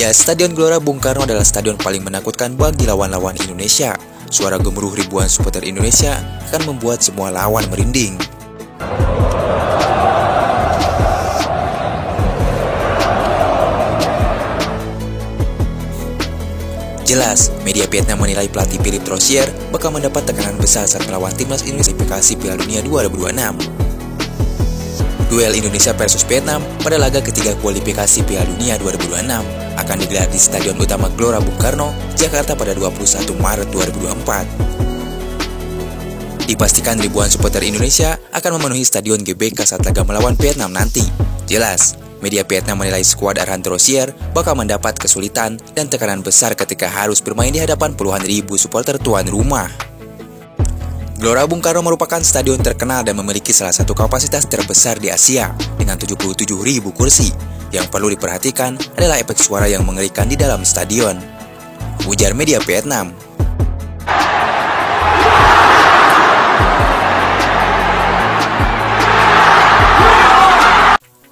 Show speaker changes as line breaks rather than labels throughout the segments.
Ya, Stadion Gelora Bung Karno adalah stadion paling menakutkan bagi lawan-lawan Indonesia. Suara gemuruh ribuan supporter Indonesia akan membuat semua lawan merinding. Jelas, media Vietnam menilai pelatih Philippe Troussier bakal mendapat tekanan besar saat melawan timnas Indonesia di kualifikasi Piala Dunia 2026. Duel Indonesia versus Vietnam pada laga ketiga kualifikasi Piala Dunia 2026 akan digelar di Stadion Utama Gelora Bung Karno, Jakarta pada 21 Maret 2024. Dipastikan ribuan supporter Indonesia akan memenuhi Stadion GBK saat laga melawan Vietnam nanti. Jelas, media Vietnam menilai skuad arahan Troussier bakal mendapat kesulitan dan tekanan besar ketika harus bermain di hadapan puluhan ribu supporter tuan rumah. Gelora Bung Karno merupakan stadion terkenal dan memiliki salah satu kapasitas terbesar di Asia dengan 77.000 kursi. Yang perlu diperhatikan adalah efek suara yang mengerikan di dalam stadion, ujar media Vietnam.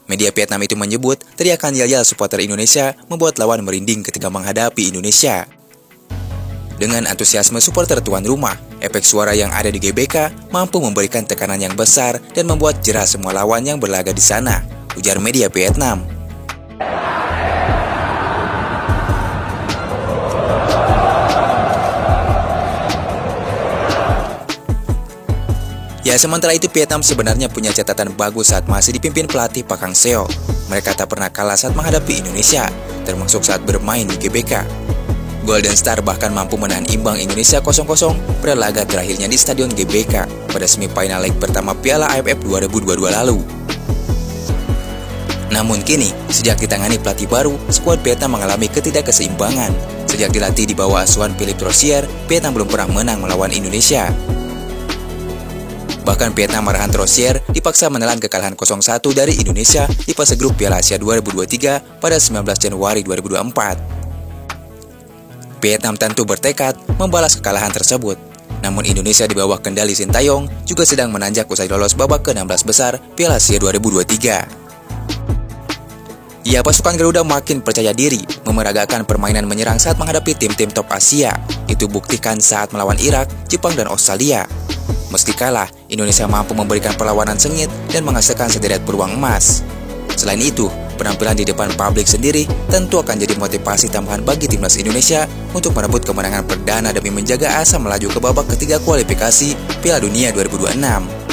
Media Vietnam itu menyebut teriakan yel-yel supporter Indonesia membuat lawan merinding ketika menghadapi Indonesia. Dengan antusiasme supporter tuan rumah, efek suara yang ada di GBK mampu memberikan tekanan yang besar dan membuat jerah semua lawan yang berlaga di sana, ujar media Vietnam. Ya, sementara itu Vietnam sebenarnya punya catatan bagus saat masih dipimpin pelatih Park Hang-seo. Mereka tak pernah kalah saat menghadapi Indonesia, termasuk saat bermain di GBK. Golden Star bahkan mampu menahan imbang Indonesia 0-0 pada laga terakhirnya di Stadion GBK pada semifinal leg pertama Piala AFF 2022 lalu. Namun kini, sejak ditangani pelatih baru, skuad Vietnam mengalami ketidakseimbangan. Sejak dilatih di bawah asuhan Philippe Troussier, Vietnam belum pernah menang melawan Indonesia. Bahkan Vietnam arahan Troussier dipaksa menelan kekalahan 0-1 dari Indonesia di fase grup Piala Asia 2023 pada 19 Januari 2024. Vietnam tentu bertekad membalas kekalahan tersebut. Namun Indonesia di bawah kendali Sintayong juga sedang menanjak usai lolos babak ke-16 besar Piala Asia 2023. Ya, pasukan Garuda makin percaya diri memeragakan permainan menyerang saat menghadapi tim-tim top Asia. Itu buktikan saat melawan Irak, Jepang, dan Australia. Meski kalah, Indonesia mampu memberikan perlawanan sengit dan menghasilkan sederet peluang emas. Selain itu, penampilan di depan publik sendiri tentu akan jadi motivasi tambahan bagi timnas Indonesia untuk merebut kemenangan perdana demi menjaga asa melaju ke babak ketiga kualifikasi Piala Dunia 2026.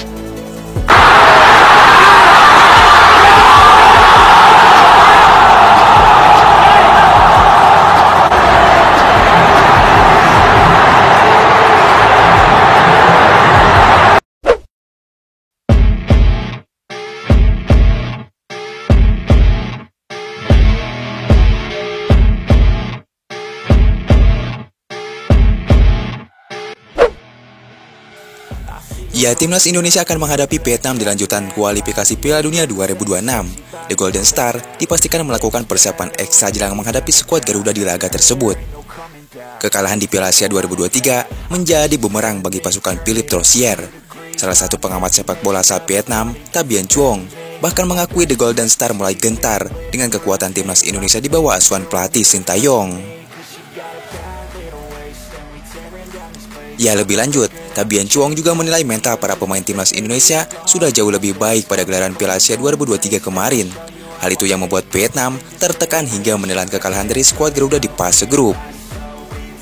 Ya, timnas Indonesia akan menghadapi Vietnam di lanjutan kualifikasi Piala Dunia 2026. The Golden Star dipastikan melakukan persiapan ekstra jelang menghadapi skuad Garuda di laga tersebut. Kekalahan di Piala Asia 2023 menjadi bumerang bagi pasukan Philippe Troussier. Salah satu pengamat sepak bola asal Vietnam, Ta Bien Chuong, bahkan mengakui The Golden Star mulai gentar dengan kekuatan timnas Indonesia di bawah asuhan pelatih Sintayong. Ya, lebih lanjut, Ta Bien Chuong juga menilai mental para pemain timnas Indonesia sudah jauh lebih baik pada gelaran Piala Asia 2023 kemarin. Hal itu yang membuat Vietnam tertekan hingga menelan kekalahan dari skuad Garuda di fase grup.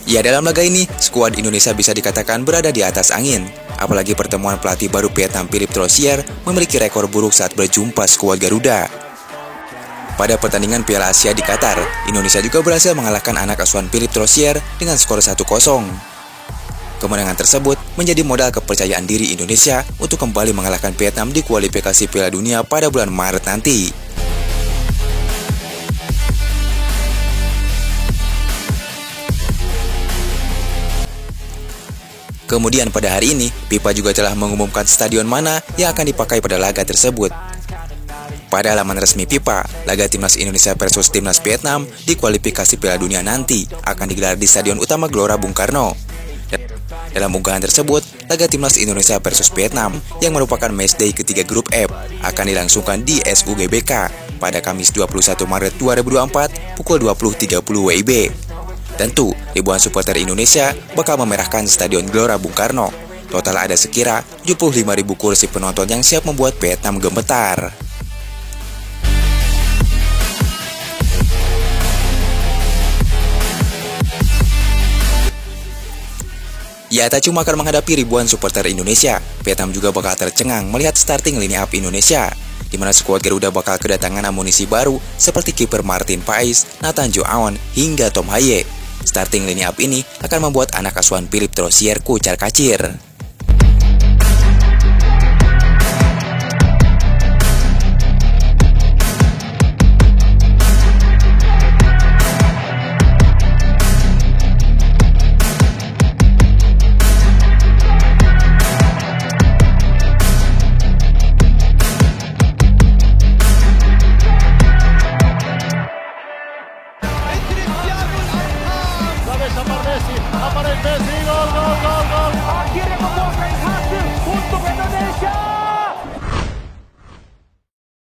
Ya, dalam laga ini, skuad Indonesia bisa dikatakan berada di atas angin. Apalagi pertemuan pelatih baru Vietnam Philippe Troussier memiliki rekor buruk saat berjumpa skuad Garuda. Pada pertandingan Piala Asia di Qatar, Indonesia juga berhasil mengalahkan anak asuhan Philippe Troussier dengan skor 1-0. Kemenangan tersebut menjadi modal kepercayaan diri Indonesia untuk kembali mengalahkan Vietnam di kualifikasi Piala Dunia pada bulan Maret nanti. Kemudian pada hari ini, FIFA juga telah mengumumkan stadion mana yang akan dipakai pada laga tersebut. Pada laman resmi FIFA, laga timnas Indonesia versus timnas Vietnam di kualifikasi Piala Dunia nanti akan digelar di Stadion Utama Gelora Bung Karno. Dalam unggahan tersebut, laga timnas Indonesia versus Vietnam yang merupakan matchday ketiga grup F akan dilangsungkan di SUGBK pada Kamis 21 Maret 2024 pukul 20.30 WIB. Tentu, ribuan supporter Indonesia bakal memerahkan Stadion Gelora Bung Karno. Total ada sekira 75.000 kursi penonton yang siap membuat Vietnam gemetar. Ya, tak cuma akan menghadapi ribuan supporter Indonesia, Vietnam juga bakal tercengang melihat starting line up Indonesia, di mana skuad Garuda bakal kedatangan amunisi baru seperti kiper Martin Paes, Nathan Jo Aon, hingga Tom Haye. Starting line up ini akan membuat anak asuhan Philippe Troussier kucar-kacir.
Aparece Messi, gol. Quiere con Boca